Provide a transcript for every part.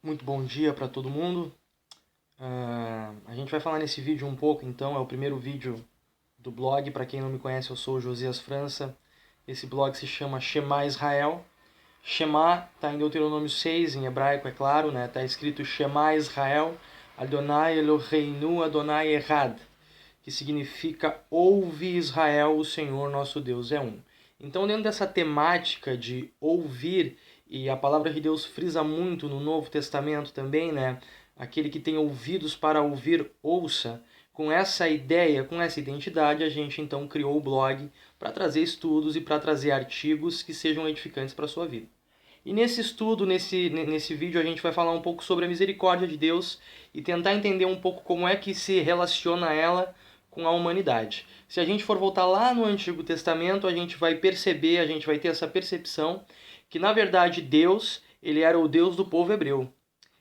Muito bom dia para todo mundo. A gente vai falar nesse vídeo um pouco, então, é o primeiro vídeo do blog. Para quem não me conhece, eu sou o Josias França. Esse blog se chama Shema Israel. Shema está em Deuteronômio 6, em hebraico, é claro, né? Está escrito Shema Israel, Adonai Eloheinu Adonai Echad, que significa Ouve Israel, o Senhor nosso Deus é um. Então, dentro dessa temática de ouvir, e a palavra de Deus frisa muito no Novo Testamento também, né? Aquele que tem ouvidos para ouvir, ouça. Com essa ideia, com essa identidade, a gente então criou o blog para trazer estudos e para trazer artigos que sejam edificantes para a sua vida. E nesse estudo, nesse vídeo, a gente vai falar um pouco sobre a misericórdia de Deus e tentar entender um pouco como é que se relaciona ela com a humanidade. Se a gente for voltar lá no Antigo Testamento, a gente vai perceber, a gente vai ter essa percepção que, na verdade, Deus, ele era o Deus do povo hebreu.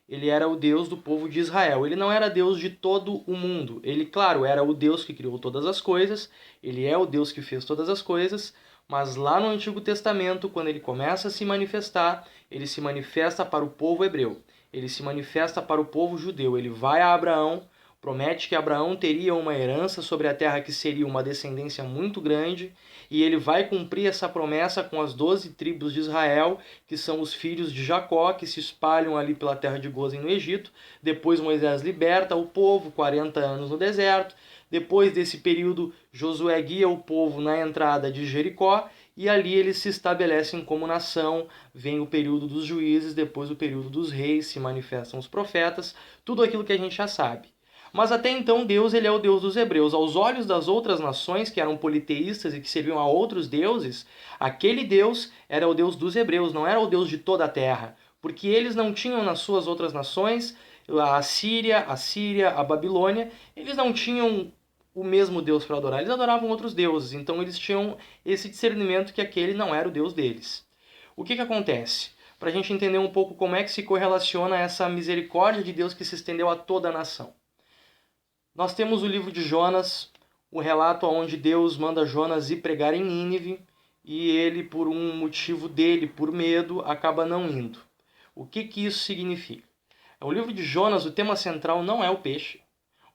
Ele era o Deus do povo de Israel. Ele não era Deus de todo o mundo. Ele, claro, era o Deus que criou todas as coisas, ele é o Deus que fez todas as coisas, mas lá no Antigo Testamento, quando ele começa a se manifestar, ele se manifesta para o povo hebreu. Ele se manifesta para o povo judeu. Ele vai a Abraão, promete que Abraão teria uma herança sobre a terra que seria uma descendência muito grande, e ele vai cumprir essa promessa com as 12 tribos de Israel, que são os filhos de Jacó, que se espalham ali pela terra de Gozem no Egito. Depois Moisés liberta o povo, 40 anos no deserto. Depois desse período, Josué guia o povo na entrada de Jericó, e ali eles se estabelecem como nação. Vem o período dos juízes, depois o período dos reis, se manifestam os profetas, tudo aquilo que a gente já sabe. Mas até então Deus, ele é o Deus dos hebreus. Aos olhos das outras nações que eram politeístas e que serviam a outros deuses, aquele Deus era o Deus dos hebreus, não era o Deus de toda a terra. Porque eles não tinham nas suas outras nações, a Síria, a Babilônia, eles não tinham o mesmo Deus para adorar, eles adoravam outros deuses. Então eles tinham esse discernimento que aquele não era o Deus deles. O que acontece? Para a gente entender um pouco como é que se correlaciona essa misericórdia de Deus que se estendeu a toda a nação. Nós temos o livro de Jonas, o relato onde Deus manda Jonas ir pregar em Nínive, e ele, por um motivo dele, por medo, acaba não indo. O que isso significa? O livro de Jonas, o tema central não é o peixe.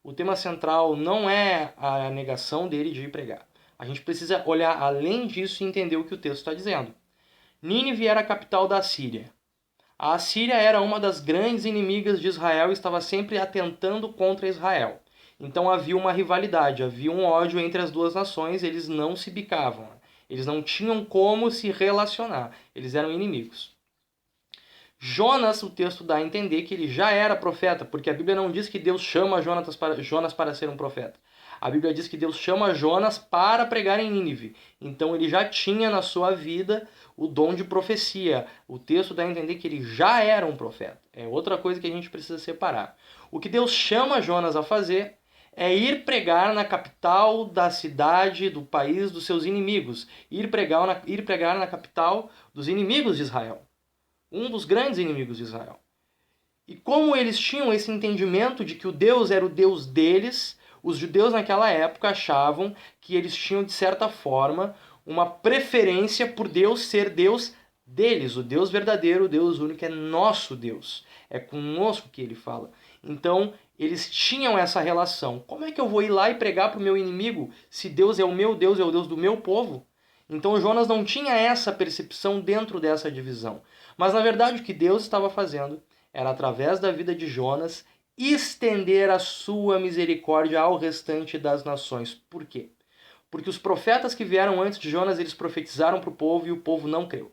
O tema central não é a negação dele de ir pregar. A gente precisa olhar além disso e entender o que o texto está dizendo. Nínive era a capital da Assíria. A Assíria era uma das grandes inimigas de Israel e estava sempre atentando contra Israel. Então havia uma rivalidade, havia um ódio entre as duas nações, eles não se bicavam. Eles não tinham como se relacionar, eles eram inimigos. Jonas, o texto dá a entender que ele já era profeta, porque a Bíblia não diz que Deus chama Jonas para ser um profeta. A Bíblia diz que Deus chama Jonas para pregar em Nínive. Então ele já tinha na sua vida o dom de profecia. O texto dá a entender que ele já era um profeta. É outra coisa que a gente precisa separar. O que Deus chama Jonas a fazer é ir pregar na capital da cidade, do país dos seus inimigos. Ir pregar na capital dos inimigos de Israel. Um dos grandes inimigos de Israel. E como eles tinham esse entendimento de que o Deus era o Deus deles, os judeus naquela época achavam que eles tinham, de certa forma, uma preferência por Deus ser Deus deles. O Deus verdadeiro, o Deus único, é nosso Deus. É conosco que ele fala. Então, eles tinham essa relação. Como é que eu vou ir lá e pregar para o meu inimigo se Deus é o meu Deus, é o Deus do meu povo? Então Jonas não tinha essa percepção dentro dessa divisão. Mas na verdade o que Deus estava fazendo era, através da vida de Jonas, estender a sua misericórdia ao restante das nações. Por quê? Porque os profetas que vieram antes de Jonas, eles profetizaram para o povo e o povo não creu.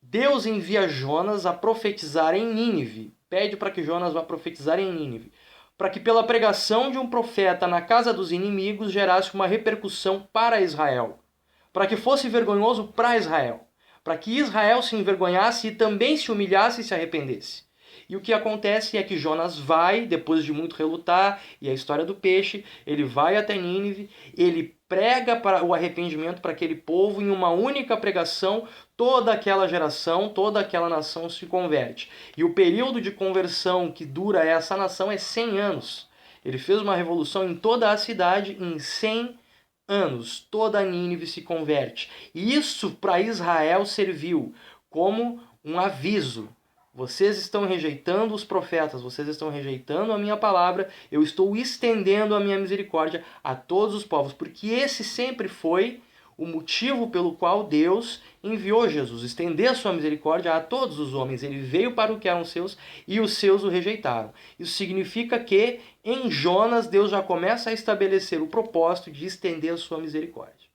Deus envia Jonas a profetizar em Nínive. Pede para que Jonas vá profetizar em Nínive. Para que pela pregação de um profeta na casa dos inimigos gerasse uma repercussão para Israel. Para que fosse vergonhoso para Israel. Para que Israel se envergonhasse e também se humilhasse e se arrependesse. E o que acontece é que Jonas vai, depois de muito relutar, e a história do peixe, ele vai até Nínive, ele prega para o arrependimento para aquele povo, em uma única pregação, toda aquela geração, toda aquela nação se converte. E o período de conversão que dura essa nação é 100 anos. Ele fez uma revolução em toda a cidade em 100 anos. Toda Nínive se converte. E isso para Israel serviu como um aviso. Vocês estão rejeitando os profetas, vocês estão rejeitando a minha palavra, eu estou estendendo a minha misericórdia a todos os povos, porque esse sempre foi o motivo pelo qual Deus enviou Jesus, estender a sua misericórdia a todos os homens. Ele veio para o que eram seus e os seus o rejeitaram. Isso significa que em Jonas Deus já começa a estabelecer o propósito de estender a sua misericórdia.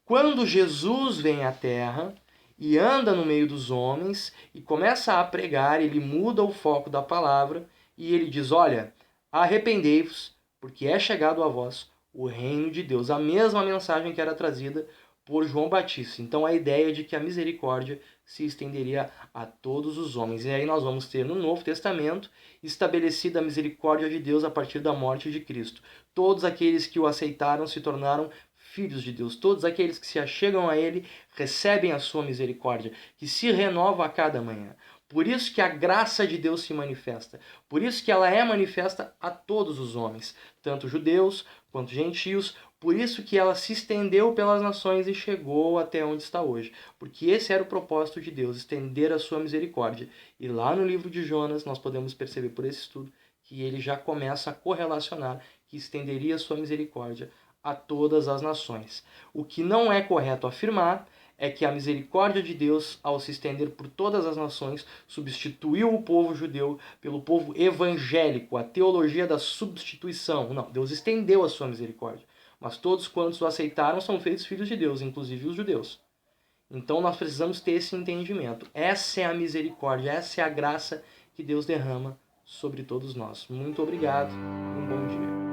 Quando Jesus vem à Terra e anda no meio dos homens e começa a pregar, ele muda o foco da palavra e ele diz, olha, arrependei-vos, porque é chegado a vós o reino de Deus. A mesma mensagem que era trazida por João Batista. Então a ideia de que a misericórdia se estenderia a todos os homens. E aí nós vamos ter no Novo Testamento estabelecida a misericórdia de Deus a partir da morte de Cristo. Todos aqueles que o aceitaram se tornaram filhos de Deus. Todos aqueles que se achegam a Ele recebem a sua misericórdia, que se renova a cada manhã. Por isso que a graça de Deus se manifesta. Por isso que ela é manifesta a todos os homens, tanto judeus quanto gentios. Por isso que ela se estendeu pelas nações e chegou até onde está hoje. Porque esse era o propósito de Deus, estender a sua misericórdia. E lá no livro de Jonas nós podemos perceber por esse estudo que ele já começa a correlacionar que estenderia a sua misericórdia a todas as nações. O que não é correto afirmar é que a misericórdia de Deus, ao se estender por todas as nações, substituiu o povo judeu pelo povo evangélico, a teologia da substituição. Não, Deus estendeu a sua misericórdia. Mas todos quantos o aceitaram são feitos filhos de Deus, inclusive os judeus. Então nós precisamos ter esse entendimento. Essa é a misericórdia, essa é a graça que Deus derrama sobre todos nós. Muito obrigado e um bom dia.